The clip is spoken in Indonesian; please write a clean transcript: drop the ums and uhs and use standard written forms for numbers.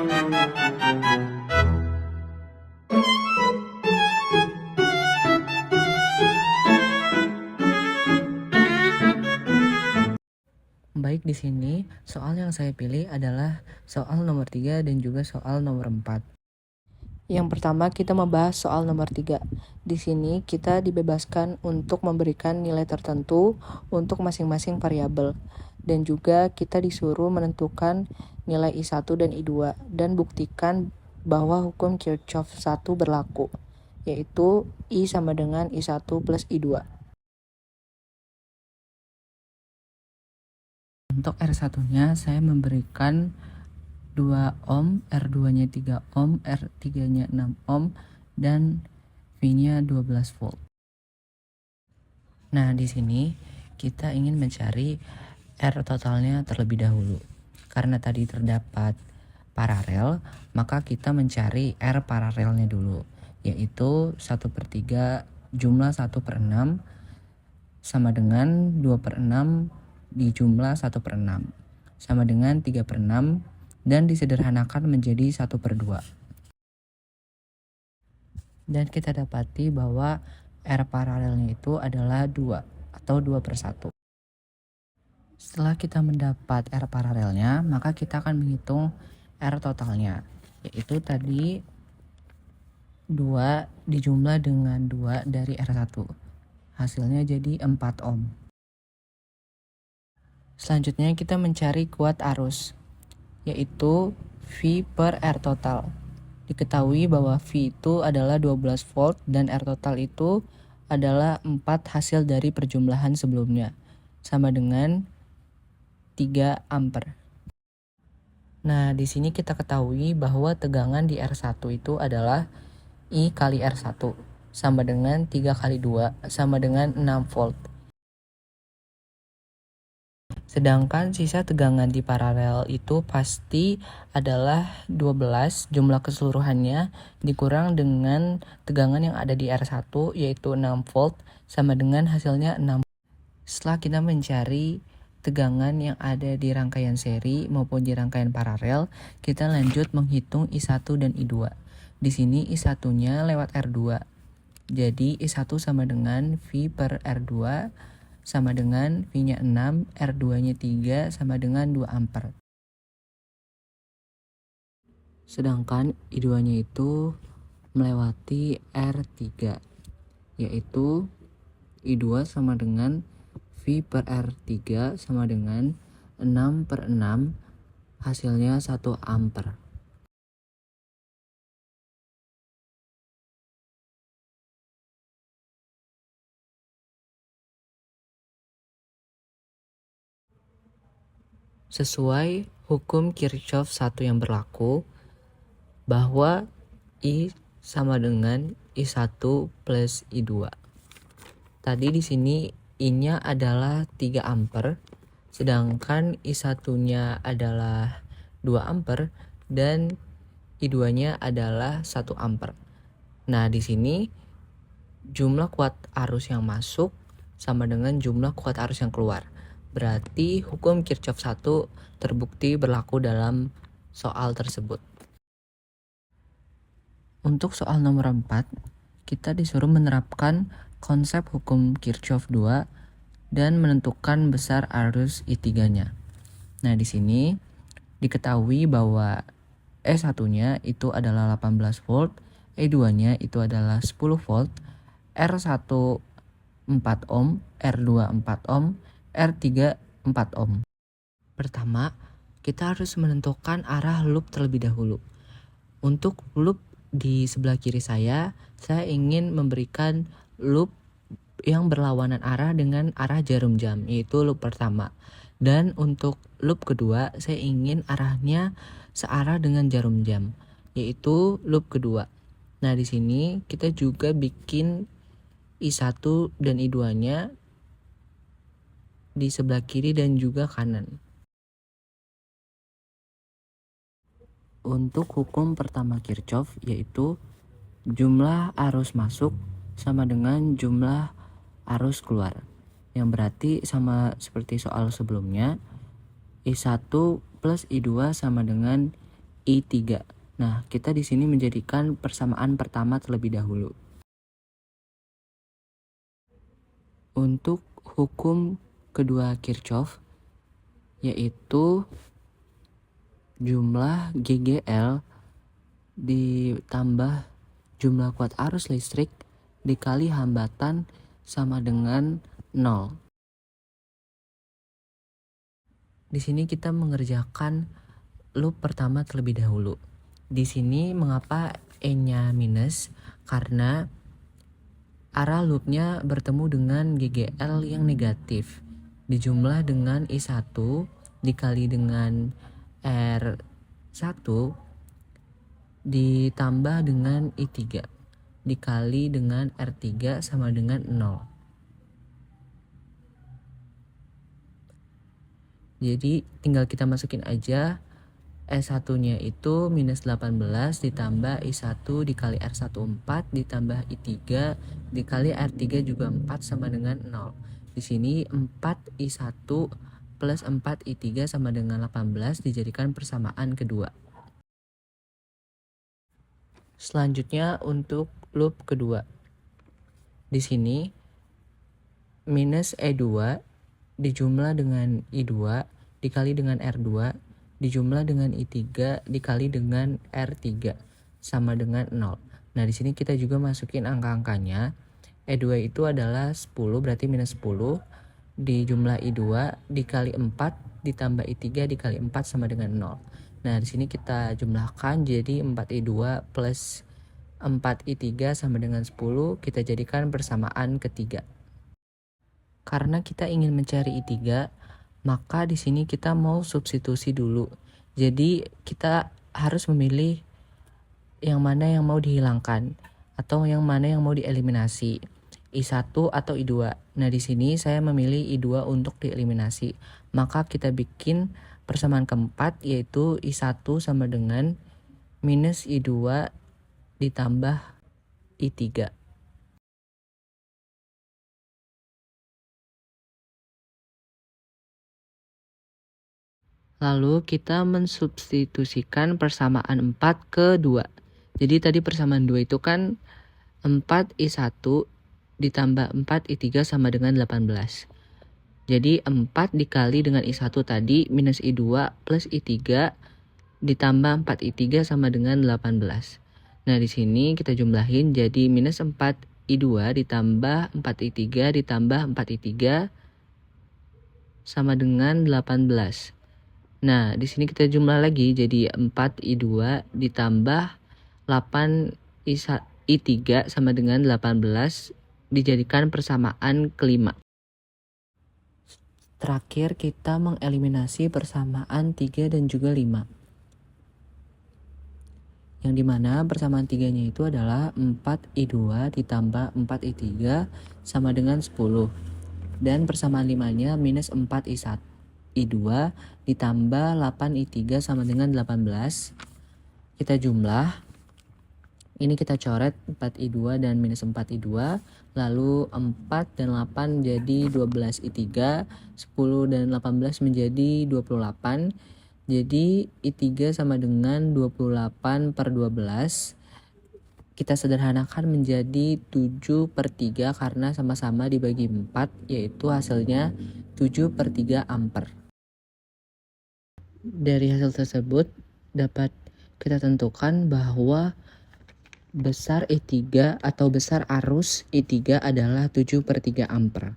Baik, di sini soal yang saya pilih adalah soal nomor 3 dan juga soal nomor 4. Yang pertama kita membahas soal nomor 3. Di sini kita dibebaskan untuk memberikan nilai tertentu untuk masing-masing variabel. Dan juga kita disuruh menentukan nilai I1 dan I2 dan buktikan bahwa hukum Kirchhoff 1 berlaku, yaitu I sama dengan I1 plus I2. Untuk R1-nya saya memberikan 2 ohm, R2-nya 3 ohm, R3-nya 6 ohm, dan V-nya 12 volt. Nah, di sini kita ingin mencari R totalnya terlebih dahulu. Karena tadi terdapat paralel, maka kita mencari R paralelnya dulu, yaitu 1/3 jumlah 1/6 sama dengan 2/6 di jumlah 1/6 sama dengan 3/6 dan disederhanakan menjadi 1/2. Dan kita dapati bahwa R paralelnya itu adalah 2 atau 2/1. Setelah kita mendapat R paralelnya, maka kita akan menghitung R totalnya, yaitu tadi 2 dijumlah dengan 2 dari R1. Hasilnya jadi 4 ohm. Selanjutnya kita mencari kuat arus, yaitu V per R total. Diketahui bahwa V itu adalah 12 volt dan R total itu adalah 4 hasil dari perjumlahan sebelumnya, sama dengan 3 ampere. Nah, di sini kita ketahui bahwa tegangan di R1 itu adalah I kali R1, sama dengan 3 kali 2, sama dengan 6 volt. Sedangkan sisa tegangan di paralel itu pasti adalah 12 jumlah keseluruhannya dikurang dengan tegangan yang ada di R1 yaitu 6 volt sama dengan hasilnya 6. Setelah kita mencari tegangan yang ada di rangkaian seri maupun di rangkaian paralel, kita lanjut menghitung I1 dan I2. Di sini I1-nya lewat R2. Jadi I1 sama dengan V per R2 sama dengan V-nya 6, R2-nya 3 sama dengan 2 ampere. Sedangkan I2-nya itu melewati R3, yaitu I2 sama dengan V per R3 sama dengan 6/6, hasilnya 1 ampere. Sesuai hukum Kirchhoff 1 yang berlaku, bahwa I sama dengan I1 plus I2. Tadi di sini I-nya adalah 3 ampere, sedangkan I1-nya adalah 2 ampere dan I2-nya adalah 1 ampere. Nah, di sini jumlah kuat arus yang masuk sama dengan jumlah kuat arus yang keluar. Berarti hukum Kirchhoff 1 terbukti berlaku dalam soal tersebut. Untuk soal nomor 4, kita disuruh menerapkan konsep hukum Kirchhoff 2 dan menentukan besar arus I3-nya. Nah, di sini diketahui bahwa E1-nya itu adalah 18 volt, E2-nya itu adalah 10 volt, R1 4 ohm, R2 4 ohm, R3 4 ohm. Pertama, kita harus menentukan arah loop terlebih dahulu. Untuk loop di sebelah kiri saya ingin memberikan loop yang berlawanan arah dengan arah jarum jam, yaitu loop pertama. Dan untuk loop kedua, saya ingin arahnya searah dengan jarum jam, yaitu loop kedua. Nah, di sini kita juga bikin I1 dan I2-nya di sebelah kiri dan juga kanan. Untuk hukum pertama Kirchhoff, yaitu jumlah arus masuk sama dengan jumlah arus keluar, yang berarti sama seperti soal sebelumnya, I1 plus I2 sama dengan I3. Nah, kita di sini menjadikan persamaan pertama terlebih dahulu. Untuk hukum kedua Kirchhoff, yaitu jumlah GGL ditambah jumlah kuat arus listrik dikali hambatan sama dengan 0. Di sini kita mengerjakan loop pertama terlebih dahulu. Di sini mengapa E-nya minus? Karena arah loopnya bertemu dengan GGL yang negatif. Dijumlah dengan I1 dikali dengan R1 ditambah dengan I3 dikali dengan R3 sama dengan 0. Jadi tinggal kita masukin aja S1-nya itu minus 18 ditambah I1 dikali R1 4 ditambah I3 dikali R3 juga 4 sama dengan 0. Di sini 4 I1 plus 4 I3 sama dengan 18 dijadikan persamaan kedua. Selanjutnya untuk loop kedua. Di sini minus E2 dijumlah dengan I2 dikali dengan R2 dijumlah dengan I3 dikali dengan R3 sama dengan 0. Nah, di sini kita juga masukin angka-angkanya. E2 itu adalah 10, berarti minus 10 dijumlah I2 dikali 4 ditambah I3 dikali 4 sama dengan 0. Nah, di sini kita jumlahkan jadi 4I2 plus 4I3 sama dengan 10, kita jadikan persamaan ketiga. Karena kita ingin mencari I3, maka di sini kita mau substitusi dulu. Jadi kita harus memilih yang mana yang mau dihilangkan atau yang mana yang mau dieliminasi, I1 atau I2. Nah, di sini saya memilih I2 untuk dieliminasi. Maka kita bikin persamaan keempat, yaitu I1 sama dengan minus I2 ditambah I3. Lalu kita mensubstitusikan persamaan 4 ke 2. Jadi tadi persamaan 2 itu kan 4I1 ditambah 4I3 sama dengan 18. Jadi 4 dikali dengan I1 tadi minus I2 plus I3 ditambah 4I3 sama dengan 18. Nah, di sini kita jumlahin jadi minus 4I2 ditambah 4I3 ditambah 4I3 sama dengan 18. Nah, di sini kita jumlah lagi jadi 4I2 ditambah 8I3 sama dengan 18 dijadikan persamaan kelima. Terakhir kita mengeliminasi persamaan 3 dan juga 5. Yang dimana persamaan 3-nya itu adalah 4I2 ditambah 4I3 sama dengan 10. Dan persamaan 5-nya minus 4I1. I2 ditambah 8I3 sama dengan 18. Kita jumlah. Ini kita coret 4I2 dan minus 4I2. Lalu 4 dan 8 jadi 12I3. 10 dan 18 menjadi 28. Jadi I3 sama dengan 28 per 12. Kita sederhanakan menjadi 7/3 karena sama-sama dibagi 4, yaitu hasilnya 7/3 ampere. Dari hasil tersebut dapat kita tentukan bahwa besar I3 atau besar arus I3 adalah 7/3 ampere.